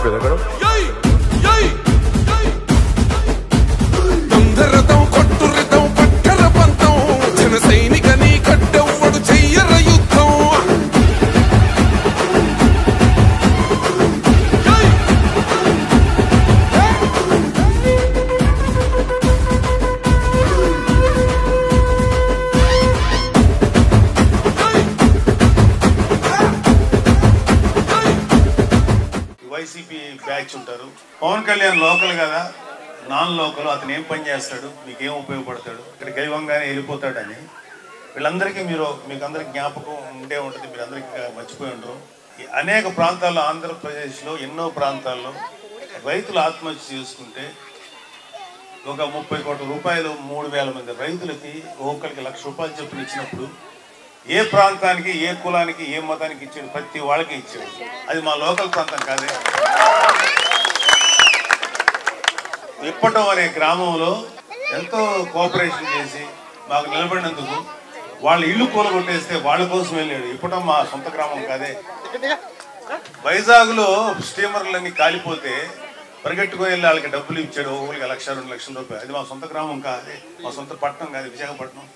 అయిపోయింది అక్కడ YCP batch ఉంటారు. పవన్ కళ్యాణ్ లోకల్ కదా, నాన్ లోకల్, అతను ఏం పని చేస్తాడు, మీకు ఏం ఉపయోగపడతాడు, ఇక్కడ గైవంగానే వెళ్ళిపోతాడని వీళ్ళందరికీ మీకు అందరికి జ్ఞాపకం ఉండే ఉంటుంది. మీరు అందరికీ మర్చిపోయి ఉంటారు. అనేక ప్రాంతాల్లో, ఆంధ్రప్రదేశ్లో ఎన్నో ప్రాంతాల్లో రైతులు ఆత్మహత్య చేసుకుంటే ఒక 30 కోట్ల రూపాయలు 3,000 మంది రైతులకి ఒక్కొక్కరికి ₹1,00,000 చొప్పున ఇచ్చినప్పుడు ఏ ప్రాంతానికి, ఏ కులానికి, ఏ మతానికి ఇచ్చాడు, ప్రతి వాళ్ళకి ఇచ్చాడు. అది మా లోకల్ ప్రాంతం కాదే. ఇప్పటం అనే గ్రామంలో ఎంతో కోఆపరేషన్ చేసి మాకు నిలబడినందుకు వాళ్ళ ఇల్లు కూలగొట్టేస్తే వాళ్ళ కోసం వెళ్ళాడు. ఇప్పటం మా సొంత గ్రామం కాదే. వైజాగ్లో స్టీమర్లన్నీ కాలిపోతే పరిగెట్టుకుని వెళ్ళి వాళ్ళకి డబ్బులు ఇచ్చాడు. ఒకరికి 1,00,000-2 లక్షల రూపాయలు. అది మా సొంత గ్రామం కాదే, మా సొంత పట్టణం కాదు, విశాఖపట్నం.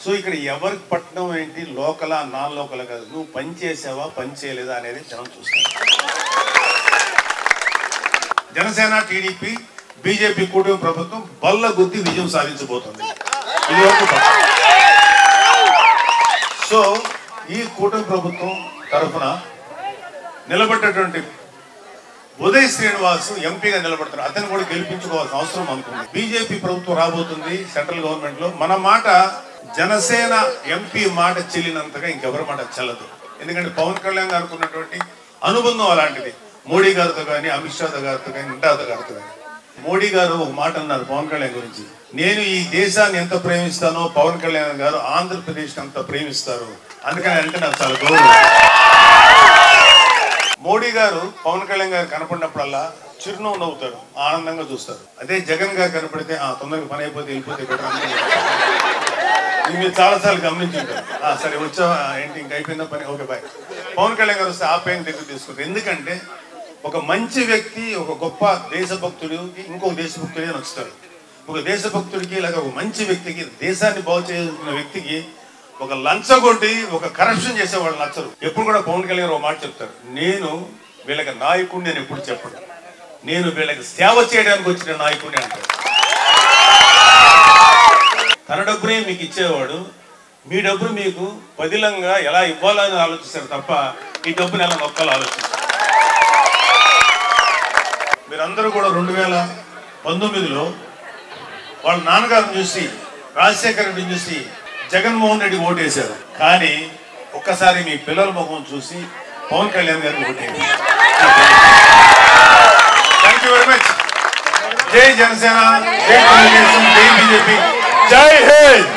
సో ఇక్కడ ఎవరికి పట్టణం ఏంటి, లోకలా నాన్ లోకల్ కాదు, నువ్వు పని చేసావా పని చేయలేదా అనేది జనం చూస్తారు. జనసేన, టీడీపీ, బీజేపీ కూటమి ప్రభుత్వం బల్ల గుద్ది విజయం సాధించబోతుంది. ఇది వరకు సో ఈ కూటమి ప్రభుత్వం తరఫున నిలబడ్డటువంటి ఉదయ్ శ్రీనివాస్ ఎంపీగా నిలబడతారు. అతను కూడా గెలిపించుకోవాల్సిన అవసరం అనుకుంది. బీజేపీ ప్రభుత్వం రాబోతుంది సెంట్రల్ గవర్నమెంట్ లో. మన మాట జనసేన ఎంపీ మాట చెల్లినంతగా ఇంకెవరి మాట చెల్లదు. ఎందుకంటే పవన్ కళ్యాణ్ గారికి ఉన్నటువంటి అనుబంధం అలాంటిది. మోడీ గారితో కానీ, అమిత్ షా గారితో కానీ, నడ్డా గారితో కానీ. మోడీ గారు ఒక మాట అన్నారు పవన్ కళ్యాణ్ గురించి, నేను ఈ దేశాన్ని ఎంత ప్రేమిస్తానో పవన్ కళ్యాణ్ గారు ఆంధ్రప్రదేశ్ అంత ప్రేమిస్తారు, అందుకని అంటే నాకు చాలా గౌరవం. మోడీ గారు పవన్ కళ్యాణ్ గారు కనపడినప్పుడల్లా చిరునవ్వు నవ్వుతారు, ఆనందంగా చూస్తారు. అదే జగన్ గారు కనపడితే తొందరగా పని అయిపోతే వెళ్ళిపోతే మీరు చాలాసార్లు గమనించుంటారు. సరే వచ్చా ఏంటి, ఇంక అయిపోయిందా పని, ఓకే బాయ్. పవన్ కళ్యాణ్ గారు వస్తే ఆప్యాయం దగ్గర తీసుకుంటారు. ఎందుకంటే ఒక మంచి వ్యక్తి, ఒక గొప్ప దేశభక్తుడికి ఇంకొక దేశభక్తుడే నచ్చుతాడు. ఒక దేశభక్తుడికి లేక ఒక మంచి వ్యక్తికి, దేశాన్ని బాగు చేసిన వ్యక్తికి ఒక లంచగొట్టి ఒక కరప్షన్ చేసే వాళ్ళు నచ్చరు. ఎప్పుడు కూడా పవన్ కళ్యాణ్ ఒక మాట చెప్తారు, నేను వీళ్ళకి నాయకుడిని నేను ఎప్పుడు చెప్పడు, నేను వీళ్ళకి సేవ చేయడానికి వచ్చిన నాయకుడిని అంటారు. తన డబ్బునే మీకు ఇచ్చేవాడు, మీ డబ్బును మీకు పదిలంగా ఎలా ఇవ్వాలని ఆలోచిస్తారు తప్ప ఈ డబ్బుని ఎలా నొక్కాలో ఆలోచిస్తారు. మీరందరూ కూడా 2019లో వాళ్ళ నాన్నగారిని చూసి, రాజశేఖర రెడ్డిని చూసి జగన్మోహన్ రెడ్డి ఓటేశారు. కానీ ఒక్కసారి మీ పిల్లల ముఖం చూసి పవన్ కళ్యాణ్ గారికి ఓటేయండి. Thank you very much. జై జనసేన, జై తెలుగుదేశం, జై బీజేపీ, జై హింద్.